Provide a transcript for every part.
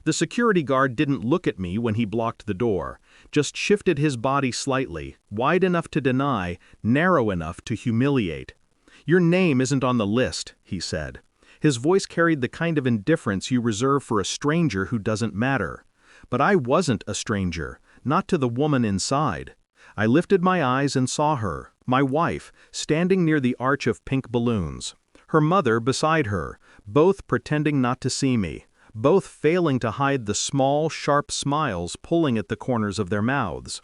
The security guard didn't look at me when he blocked the door, just shifted his body slightly, wide enough to deny, narrow enough to humiliate. "Your name isn't on the list," he said. His voice carried the kind of indifference you reserve for a stranger who doesn't matter. But I wasn't a stranger, not to the woman inside. I lifted my eyes and saw her, my wife, standing near the arch of pink balloons. Her mother beside her, both pretending not to see me, both failing to hide the small, sharp smiles pulling at the corners of their mouths.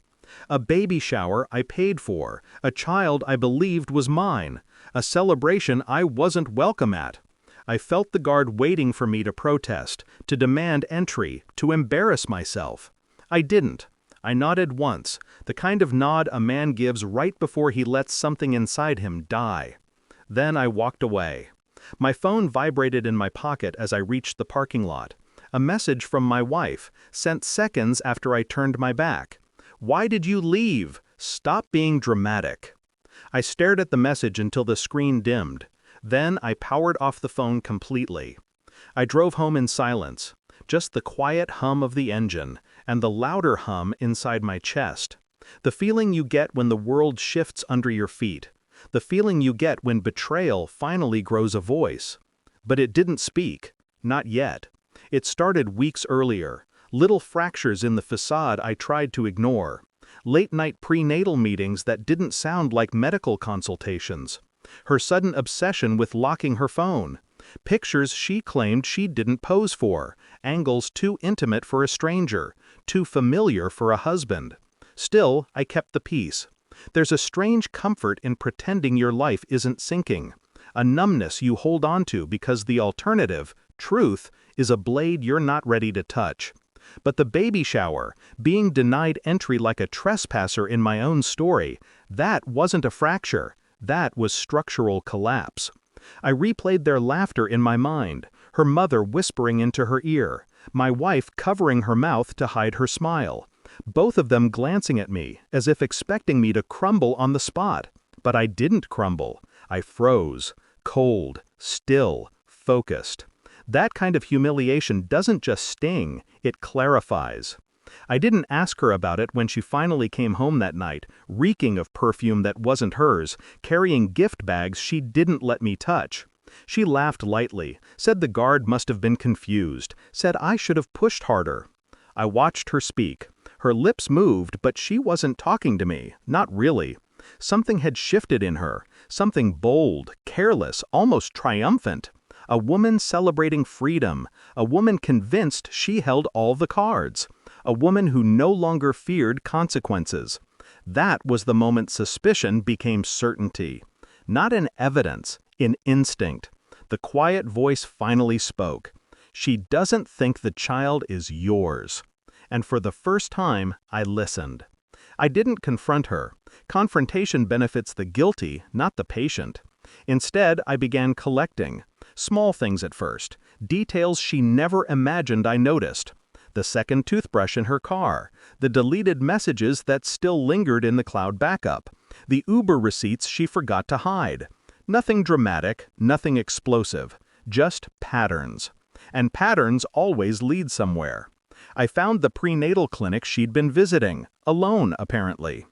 A baby shower I paid for, a child I believed was mine, a celebration I wasn't welcome at. I felt the guard waiting for me to protest, to demand entry, to embarrass myself. I didn't. I nodded once, the kind of nod a man gives right before he lets something inside him die. Then I walked away. My phone vibrated in my pocket as I reached the parking lot. A message from my wife, sent seconds after I turned my back. "Why did you leave? Stop being dramatic." I stared at the message until the screen dimmed. Then I powered off the phone completely. I drove home in silence, just the quiet hum of the engine, and the louder hum inside my chest. The feeling you get when the world shifts under your feet. The feeling you get when betrayal finally grows a voice. But it didn't speak. Not yet. It started weeks earlier. Little fractures in the facade I tried to ignore. Late-night prenatal meetings that didn't sound like medical consultations. Her sudden obsession with locking her phone. Pictures she claimed she didn't pose for. Angles too intimate for a stranger. Too familiar for a husband. Still, I kept the peace. There's a strange comfort in pretending your life isn't sinking. A numbness you hold on to because the alternative, truth, is a blade you're not ready to touch. But the baby shower, being denied entry like a trespasser in my own story, that wasn't a fracture. That was structural collapse. I replayed their laughter in my mind, her mother whispering into her ear, my wife covering her mouth to hide her smile, both of them glancing at me as if expecting me to crumble on the spot. But I didn't crumble. I froze, cold, still, focused. That kind of humiliation doesn't just sting, it clarifies. I didn't ask her about it when she finally came home that night, reeking of perfume that wasn't hers, carrying gift bags she didn't let me touch. She laughed lightly, said the guard must have been confused, said I should have pushed harder. I watched her speak. Her lips moved, but she wasn't talking to me, not really. Something had shifted in her, something bold, careless, almost triumphant. A woman celebrating freedom, a woman convinced she held all the cards. A woman who no longer feared consequences. That was the moment suspicion became certainty. Not in evidence, in instinct. The quiet voice finally spoke. She doesn't think the child is yours. And for the first time, I listened. I didn't confront her. Confrontation benefits the guilty, not the patient. Instead, I began collecting. Small things at first. Details she never imagined I noticed. The second toothbrush in her car, the deleted messages that still lingered in the cloud backup, the Uber receipts she forgot to hide. Nothing dramatic, nothing explosive, just patterns. And patterns always lead somewhere. I found the prenatal clinic she'd been visiting, alone apparently.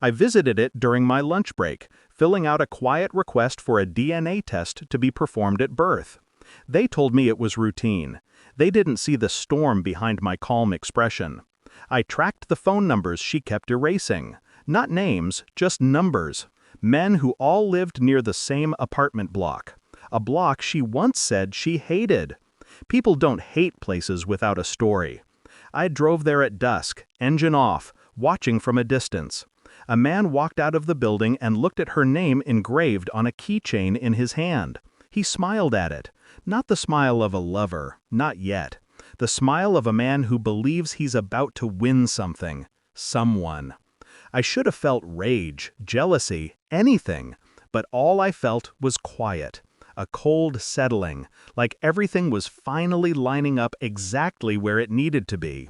I visited it during my lunch break, filling out a quiet request for a DNA test to be performed at birth. They told me it was routine. They didn't see the storm behind my calm expression. I tracked the phone numbers she kept erasing. Not names, just numbers. Men who all lived near the same apartment block. A block she once said she hated. People don't hate places without a story. I drove there at dusk, engine off, watching from a distance. A man walked out of the building and looked at her name engraved on a keychain in his hand. He smiled at it. Not the smile of a lover, not yet. The smile of a man who believes he's about to win something, someone. I should have felt rage, jealousy, anything, but all I felt was quiet. A cold settling, like everything was finally lining up exactly where it needed to be.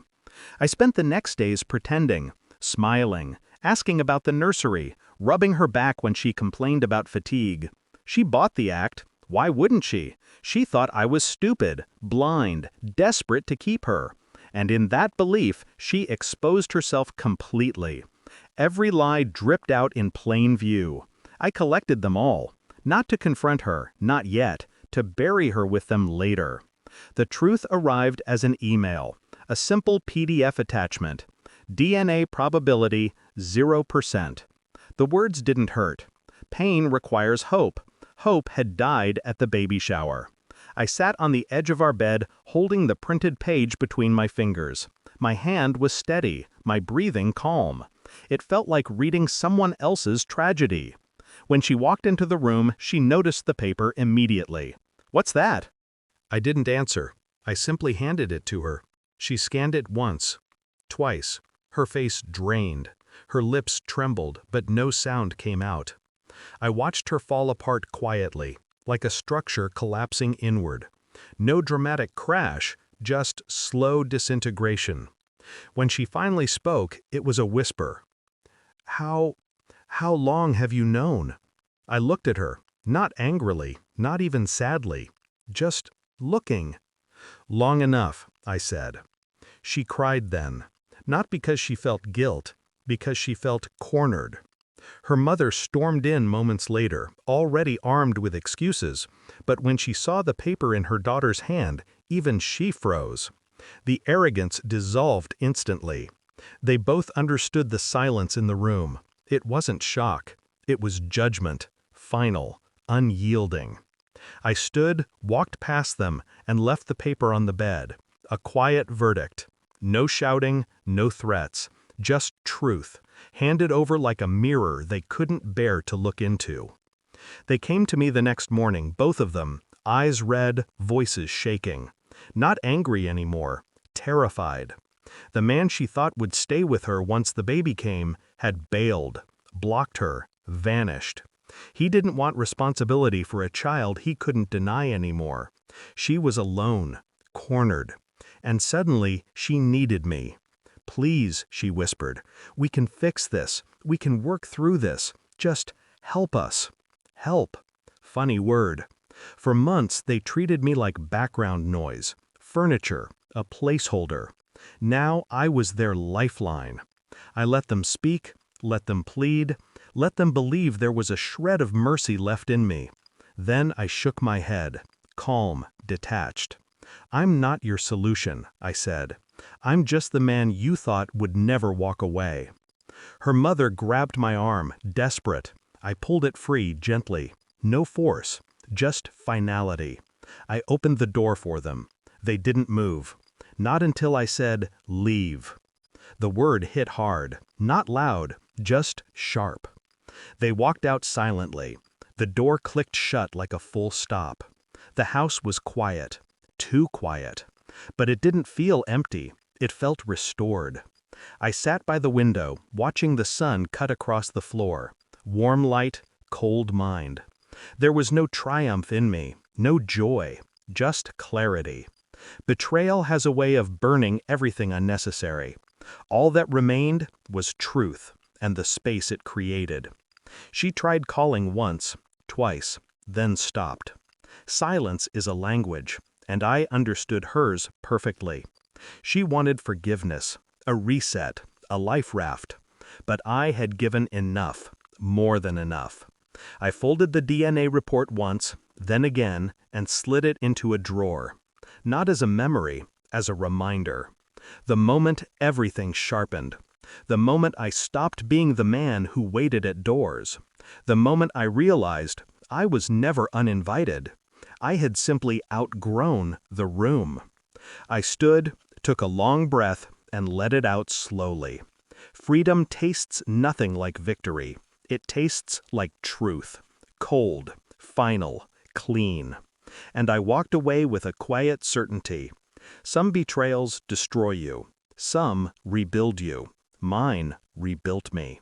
I spent the next days pretending, smiling, asking about the nursery, rubbing her back when she complained about fatigue. She bought the act. Why wouldn't she? She thought I was stupid, blind, desperate to keep her. And in that belief, she exposed herself completely. Every lie dripped out in plain view. I collected them all, not to confront her, not yet, to bury her with them later. The truth arrived as an email, a simple PDF attachment. DNA probability 0%. The words didn't hurt. Pain requires hope. Hope had died at the baby shower. I sat on the edge of our bed, holding the printed page between my fingers. My hand was steady, my breathing calm. It felt like reading someone else's tragedy. When she walked into the room, she noticed the paper immediately. "What's that?" I didn't answer. I simply handed it to her. She scanned it once, twice. Her face drained. Her lips trembled, but no sound came out. I watched her fall apart quietly, like a structure collapsing inward. No dramatic crash, just slow disintegration. When she finally spoke, it was a whisper. How long have you known?" I looked at her, not angrily, not even sadly, just looking. "Long enough," I said. She cried then, not because she felt guilt, because she felt cornered. Her mother stormed in moments later, already armed with excuses, but when she saw the paper in her daughter's hand, even she froze. The arrogance dissolved instantly. They both understood the silence in the room. It wasn't shock. It was judgment, final, unyielding. I stood, walked past them, and left the paper on the bed. A quiet verdict. No shouting, no threats, just truth, handed over like a mirror they couldn't bear to look into. They came to me the next morning, both of them, eyes red, voices shaking. Not angry anymore, terrified. The man she thought would stay with her once the baby came had bailed, blocked her, vanished. He didn't want responsibility for a child he couldn't deny anymore. She was alone, cornered. And suddenly, she needed me. "Please," she whispered, "we can fix this. We can work through this. Just help us." Help. Funny word. For months, they treated me like background noise, furniture, a placeholder. Now I was their lifeline. I let them speak, let them plead, let them believe there was a shred of mercy left in me. Then I shook my head, calm, detached. "I'm not your solution," I said. "I'm just the man you thought would never walk away." Her mother grabbed my arm, desperate. I pulled it free gently. No force, just finality. I opened the door for them. They didn't move. Not until I said, "Leave." The word hit hard, not loud, just sharp. They walked out silently. The door clicked shut like a full stop. The house was quiet, too quiet. But it didn't feel empty. It felt restored. I sat by the window, watching the sun cut across the floor. Warm light, cold mind. There was no triumph in me, no joy, just clarity. Betrayal has a way of burning everything unnecessary. All that remained was truth and the space it created. She tried calling once, twice, then stopped. Silence is a language, and I understood hers perfectly. She wanted forgiveness, a reset, a life raft. But I had given enough, more than enough. I folded the DNA report once, then again, and slid it into a drawer. Not as a memory, as a reminder. The moment everything sharpened. The moment I stopped being the man who waited at doors. The moment I realized I was never uninvited. I had simply outgrown the room. I stood, took a long breath, and let it out slowly. Freedom tastes nothing like victory. It tastes like truth. Cold, final, clean. And I walked away with a quiet certainty. Some betrayals destroy you. Some rebuild you. Mine rebuilt me.